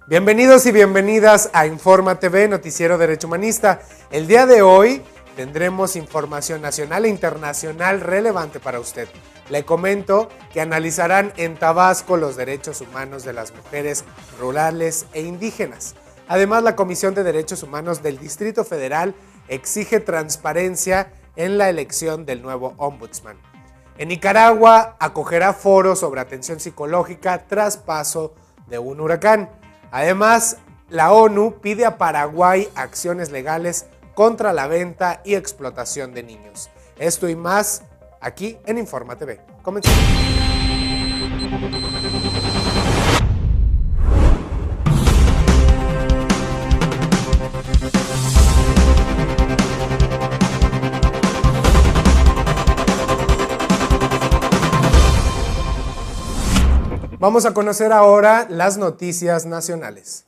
Bienvenidos y bienvenidas a Informa TV, Noticiero Derecho Humanista. El día de hoy tendremos información nacional e internacional relevante para usted. Le comento que analizarán en Tabasco los derechos humanos de las mujeres rurales e indígenas. Además, la Comisión de Derechos Humanos del Distrito Federal exige transparencia en la elección del nuevo ombudsman. En Nicaragua acogerá foro sobre atención psicológica tras paso de un huracán. Además, la ONU pide a Paraguay acciones legales contra la venta y explotación de niños. Esto y más aquí en Informa TV. Comenzamos. Vamos a conocer ahora las noticias nacionales.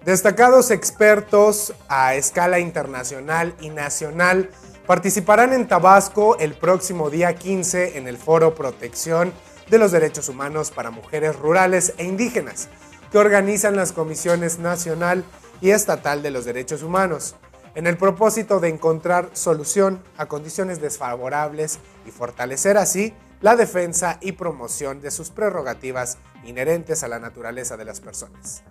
Destacados expertos a escala internacional y nacional participarán en Tabasco el próximo día 15 en el Foro Protección de los Derechos Humanos para Mujeres Rurales e Indígenas, que organizan las Comisiones Nacional y Estatal de los Derechos Humanos, en el propósito de encontrar solución a condiciones desfavorables y fortalecer así la defensa y promoción de sus prerrogativas inherentes a la naturaleza de las personas.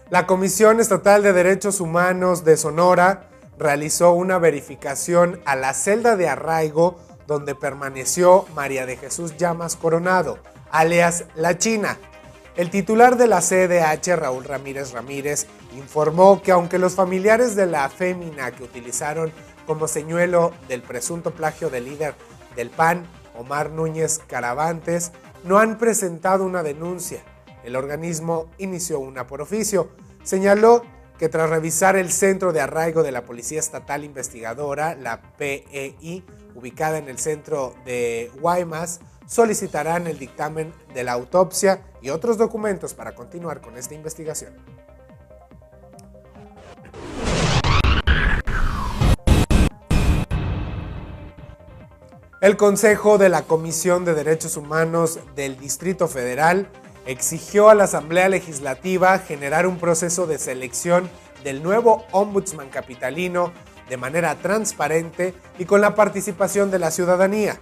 La Comisión Estatal de Derechos Humanos de Sonora realizó una verificación a la celda de arraigo donde permaneció María de Jesús Llamas Coronado, alias La China. El titular de la CDH, Raúl Ramírez Ramírez, informó que aunque los familiares de la fémina que utilizaron como señuelo del presunto plagio del líder del PAN, Omar Núñez Caravantes, no han presentado una denuncia, el organismo inició una por oficio. Señaló que tras revisar el centro de arraigo de la Policía Estatal Investigadora, la PEI, ubicada en el centro de Guaymas, solicitarán el dictamen de la autopsia y otros documentos para continuar con esta investigación. El Consejo de la Comisión de Derechos Humanos del Distrito Federal exigió a la Asamblea Legislativa generar un proceso de selección del nuevo ombudsman capitalino de manera transparente y con la participación de la ciudadanía.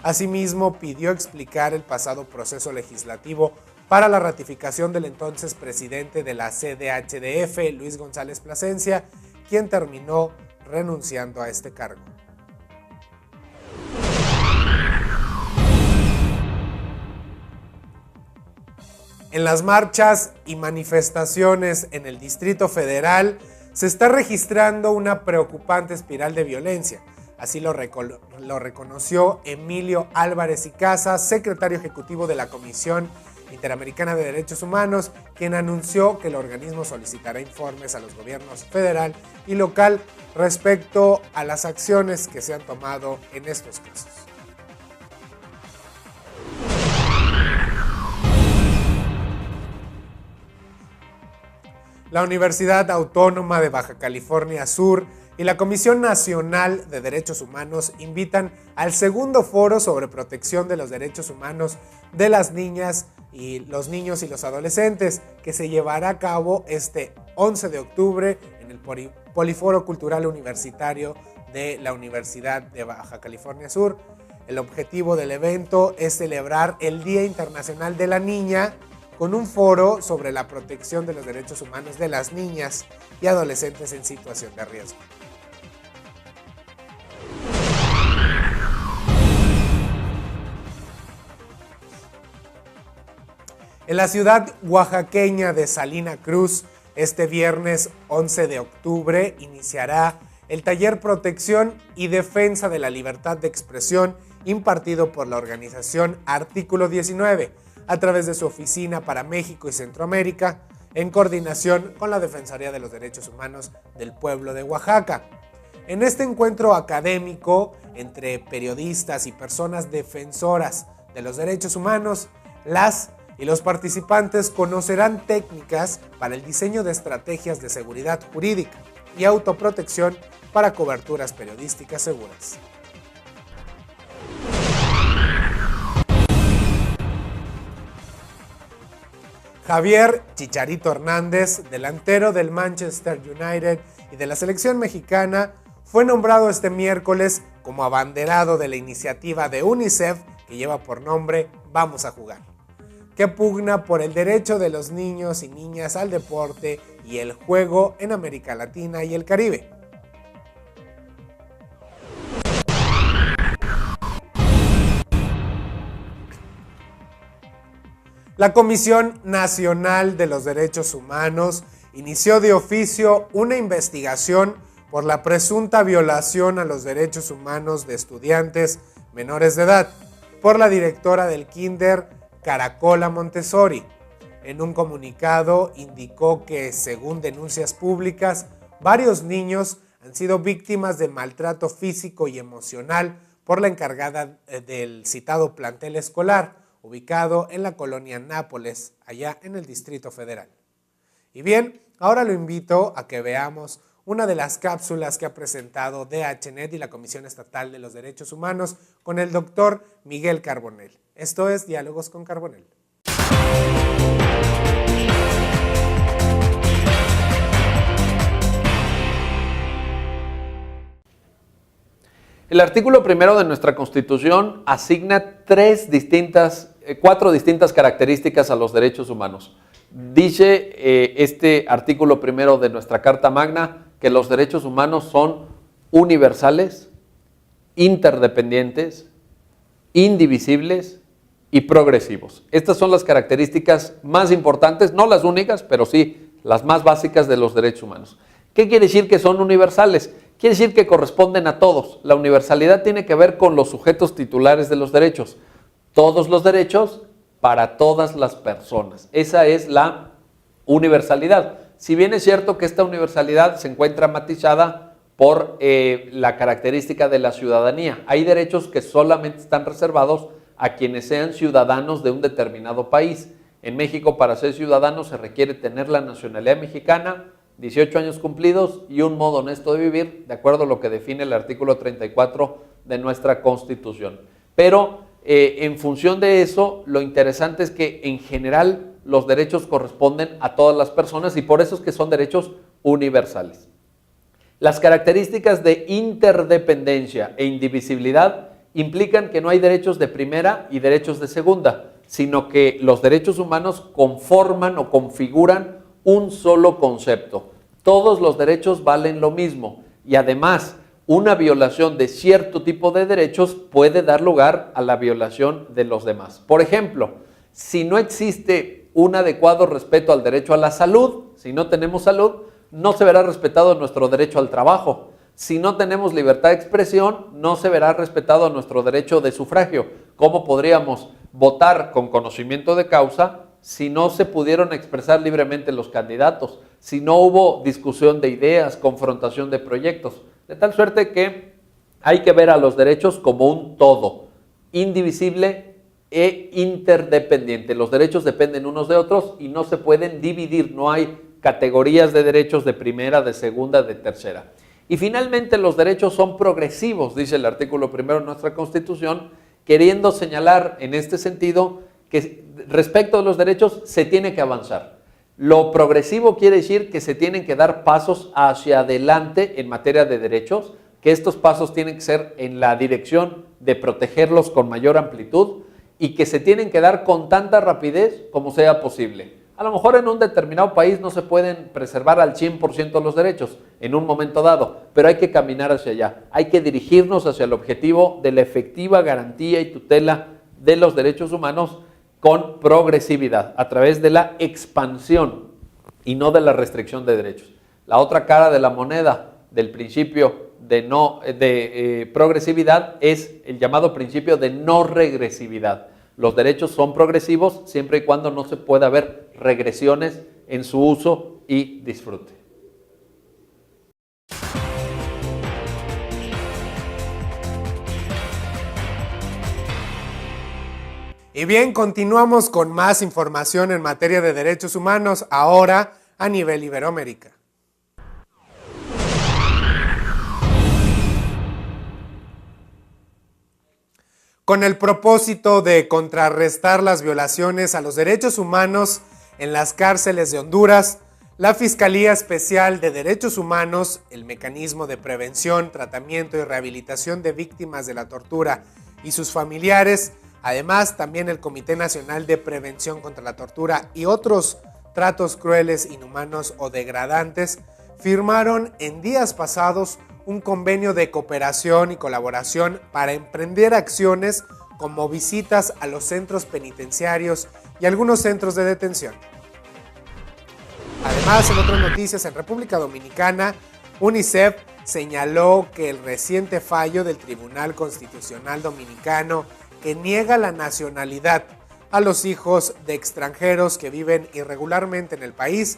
Asimismo, pidió explicar el pasado proceso legislativo para la ratificación del entonces presidente de la CDHDF, Luis González Plasencia, quien terminó renunciando a este cargo. En las marchas y manifestaciones en el Distrito Federal se está registrando una preocupante espiral de violencia. Así lo reconoció Emilio Álvarez y Casas, secretario ejecutivo de la Comisión Interamericana de Derechos Humanos, quien anunció que el organismo solicitará informes a los gobiernos federal y local respecto a las acciones que se han tomado en estos casos. La Universidad Autónoma de Baja California Sur y la Comisión Nacional de Derechos Humanos invitan al segundo foro sobre protección de los derechos humanos de las niñas y los niños y los adolescentes, que se llevará a cabo este 11 de octubre en el Poliforo Cultural Universitario de la Universidad de Baja California Sur. El objetivo del evento es celebrar el Día Internacional de la Niña con un foro sobre la protección de los derechos humanos de las niñas y adolescentes en situación de riesgo. En la ciudad oaxaqueña de Salina Cruz, este viernes 11 de octubre iniciará el taller Protección y Defensa de la Libertad de Expresión impartido por la organización Artículo 19 a través de su Oficina para México y Centroamérica, en coordinación con la Defensoría de los Derechos Humanos del Pueblo de Oaxaca. En este encuentro académico entre periodistas y personas defensoras de los derechos humanos, las y los participantes conocerán técnicas para el diseño de estrategias de seguridad jurídica y autoprotección para coberturas periodísticas seguras. Javier Chicharito Hernández, delantero del Manchester United y de la selección mexicana, fue nombrado este miércoles como abanderado de la iniciativa de UNICEF que lleva por nombre Vamos a Jugar, que pugna por el derecho de los niños y niñas al deporte y el juego en América Latina y el Caribe. La Comisión Nacional de los Derechos Humanos inició de oficio una investigación por la presunta violación a los derechos humanos de estudiantes menores de edad por la directora del Kinder Caracola Montessori. En un comunicado indicó que, según denuncias públicas, varios niños han sido víctimas de maltrato físico y emocional por la encargada del citado plantel escolar, ubicado en la colonia Nápoles, allá en el Distrito Federal. Y bien, ahora lo invito a que veamos una de las cápsulas que ha presentado DHNet y la Comisión Estatal de los Derechos Humanos con el doctor Miguel Carbonell. Esto es Diálogos con Carbonell. El artículo primero de nuestra Constitución asigna cuatro distintas características a los derechos humanos. Dice este artículo primero de nuestra Carta Magna que los derechos humanos son universales, interdependientes, indivisibles y progresivos. Estas son las características más importantes, no las únicas, pero sí las más básicas de los derechos humanos. ¿Qué quiere decir que son universales? Quiere decir que corresponden a todos. La universalidad tiene que ver con los sujetos titulares de los derechos. Todos los derechos para todas las personas. Esa es la universalidad. Si bien es cierto que esta universalidad se encuentra matizada por la característica de la ciudadanía. Hay derechos que solamente están reservados a quienes sean ciudadanos de un determinado país. En México, para ser ciudadano se requiere tener la nacionalidad mexicana, 18 años cumplidos y un modo honesto de vivir, de acuerdo a lo que define el artículo 34 de nuestra Constitución. Pero en función de eso, lo interesante es que en general los derechos corresponden a todas las personas y por eso es que son derechos universales. Las características de interdependencia e indivisibilidad implican que no hay derechos de primera y derechos de segunda, sino que los derechos humanos conforman o configuran un solo concepto. Todos los derechos valen lo mismo y además una violación de cierto tipo de derechos puede dar lugar a la violación de los demás. Por ejemplo, si no existe un adecuado respeto al derecho a la salud, si no tenemos salud, no se verá respetado nuestro derecho al trabajo. Si no tenemos libertad de expresión, no se verá respetado nuestro derecho de sufragio. ¿Cómo podríamos votar con conocimiento de causa si no se pudieron expresar libremente los candidatos? Si no hubo discusión de ideas, confrontación de proyectos. De tal suerte que hay que ver a los derechos como un todo, indivisible e interdependiente. Los derechos dependen unos de otros y no se pueden dividir. No hay categorías de derechos de primera, de segunda, de tercera. Y finalmente los derechos son progresivos, dice el artículo primero de nuestra Constitución, queriendo señalar en este sentido que respecto a los derechos se tiene que avanzar. Lo progresivo quiere decir que se tienen que dar pasos hacia adelante en materia de derechos, que estos pasos tienen que ser en la dirección de protegerlos con mayor amplitud y que se tienen que dar con tanta rapidez como sea posible. A lo mejor en un determinado país no se pueden preservar al 100% los derechos en un momento dado, pero hay que caminar hacia allá. Hay que dirigirnos hacia el objetivo de la efectiva garantía y tutela de los derechos humanos con progresividad, a través de la expansión y no de la restricción de derechos. La otra cara de la moneda del principio de progresividad es el llamado principio de no regresividad. Los derechos son progresivos siempre y cuando no se pueda ver regresiones en su uso y disfrute. Y bien, continuamos con más información en materia de derechos humanos, ahora a nivel Iberoamérica. Con el propósito de contrarrestar las violaciones a los derechos humanos en las cárceles de Honduras, la Fiscalía Especial de Derechos Humanos, el Mecanismo de Prevención, Tratamiento y Rehabilitación de Víctimas de la Tortura y sus familiares, además también el Comité Nacional de Prevención contra la Tortura y otros tratos crueles, inhumanos o degradantes, firmaron en días pasados un convenio de cooperación y colaboración para emprender acciones como visitas a los centros penitenciarios y algunos centros de detención. Además, en otras noticias, en República Dominicana, UNICEF señaló que el reciente fallo del Tribunal Constitucional Dominicano que niega la nacionalidad a los hijos de extranjeros que viven irregularmente en el país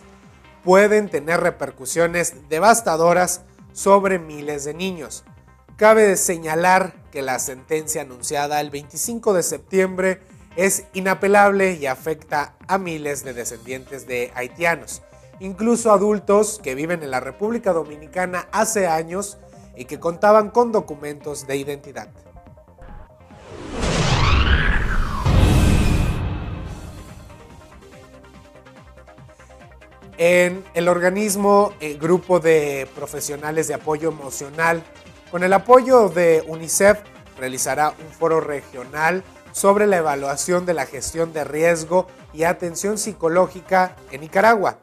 pueden tener repercusiones devastadoras sobre miles de niños. Cabe señalar que la sentencia anunciada el 25 de septiembre es inapelable y afecta a miles de descendientes de haitianos, incluso adultos que viven en la República Dominicana hace años y que contaban con documentos de identidad. En el organismo Grupo de Profesionales de Apoyo Emocional, con el apoyo de UNICEF, realizará un foro regional sobre la evaluación de la gestión de riesgo y atención psicológica en Nicaragua,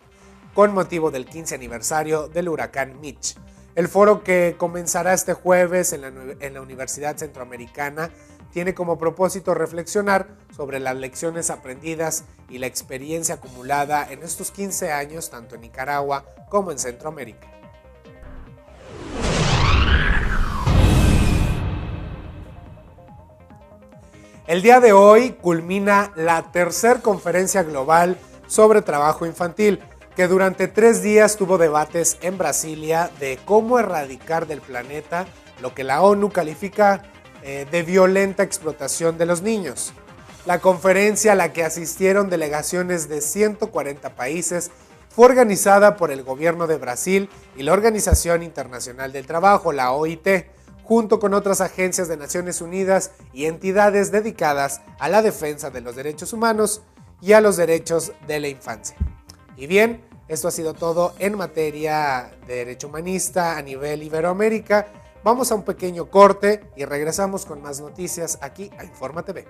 con motivo del 15 aniversario del huracán Mitch. El foro, que comenzará este jueves en la Universidad Centroamericana, tiene como propósito reflexionar sobre las lecciones aprendidas y la experiencia acumulada en estos 15 años, tanto en Nicaragua como en Centroamérica. El día de hoy culmina la tercera conferencia global sobre trabajo infantil, que durante 3 días tuvo debates en Brasilia de cómo erradicar del planeta lo que la ONU califica de violenta explotación de los niños. La conferencia, a la que asistieron delegaciones de 140 países, fue organizada por el gobierno de Brasil y la Organización Internacional del Trabajo, la OIT, junto con otras agencias de Naciones Unidas y entidades dedicadas a la defensa de los derechos humanos y a los derechos de la infancia. Y bien, esto ha sido todo en materia de derecho humanista a nivel Iberoamérica. Vamos a un pequeño corte y regresamos con más noticias aquí a Informa TV.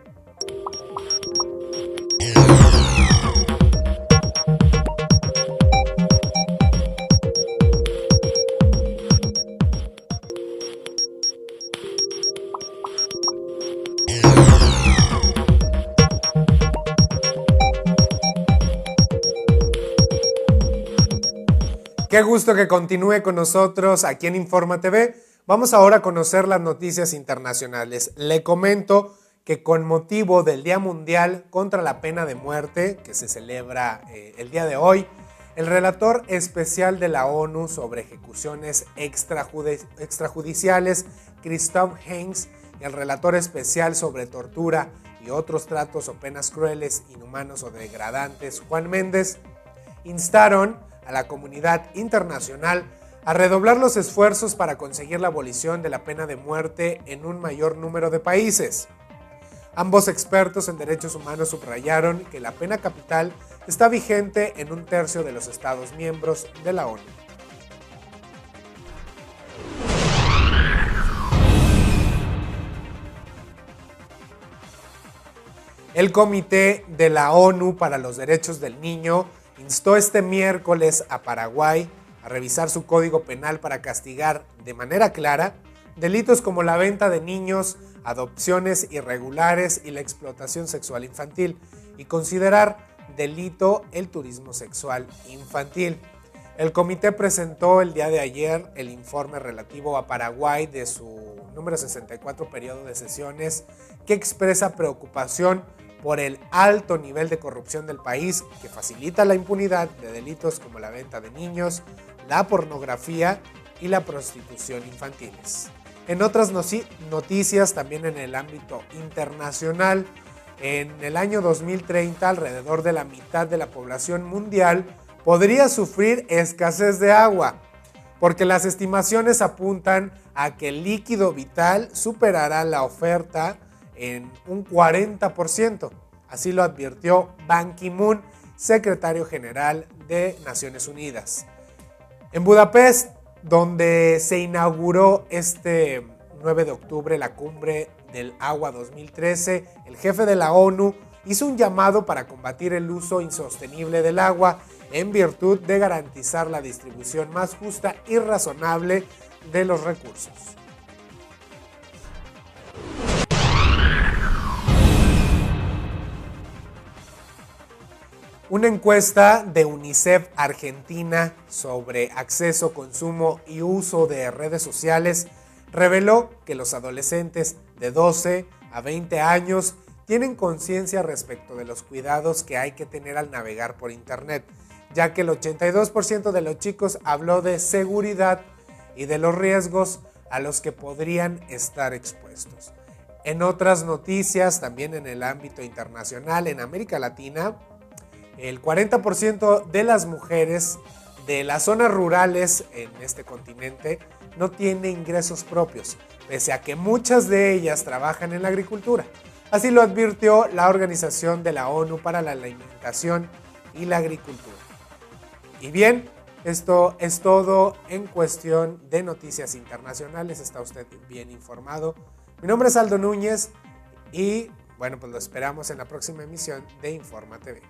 Qué gusto que continúe con nosotros aquí en Informa TV. Vamos ahora a conocer las noticias internacionales. Le comento que con motivo del Día Mundial contra la Pena de Muerte, que se celebra el día de hoy, el relator especial de la ONU sobre ejecuciones extrajudiciales, Christoph Heinz, y el relator especial sobre tortura y otros tratos o penas crueles, inhumanos o degradantes, Juan Méndez, instaron a la comunidad internacional a redoblar los esfuerzos para conseguir la abolición de la pena de muerte en un mayor número de países. Ambos expertos en derechos humanos subrayaron que la pena capital está vigente en 1/3 de los Estados miembros de la ONU. El Comité de la ONU para los Derechos del Niño instó este miércoles a Paraguay a revisar su código penal para castigar de manera clara delitos como la venta de niños, adopciones irregulares y la explotación sexual infantil, y considerar delito el turismo sexual infantil. El comité presentó el día de ayer el informe relativo a Paraguay de su número 64 periodo de sesiones, que expresa preocupación por el alto nivel de corrupción del país, que facilita la impunidad de delitos como la venta de niños, la pornografía y la prostitución infantiles. En otras noticias, también en el ámbito internacional, En el año 2030, alrededor de la mitad de la población mundial podría sufrir escasez de agua, porque las estimaciones apuntan a que el líquido vital superará la oferta en un 40%. Así lo advirtió Ban Ki-moon, secretario general de Naciones Unidas. En Budapest, donde se inauguró este 9 de octubre la Cumbre del Agua 2013, el jefe de la ONU hizo un llamado para combatir el uso insostenible del agua en virtud de garantizar la distribución más justa y razonable de los recursos. Una encuesta de UNICEF Argentina sobre acceso, consumo y uso de redes sociales reveló que los adolescentes de 12 a 20 años tienen conciencia respecto de los cuidados que hay que tener al navegar por Internet, ya que el 82% de los chicos habló de seguridad y de los riesgos a los que podrían estar expuestos. En otras noticias, también en el ámbito internacional, en América Latina, el 40% de las mujeres de las zonas rurales en este continente no tiene ingresos propios, pese a que muchas de ellas trabajan en la agricultura. Así lo advirtió la Organización de la ONU para la Alimentación y la Agricultura. Y bien, esto es todo en cuestión de noticias internacionales. Está usted bien informado. Mi nombre es Aldo Núñez y bueno, pues lo esperamos en la próxima emisión de Informa TV.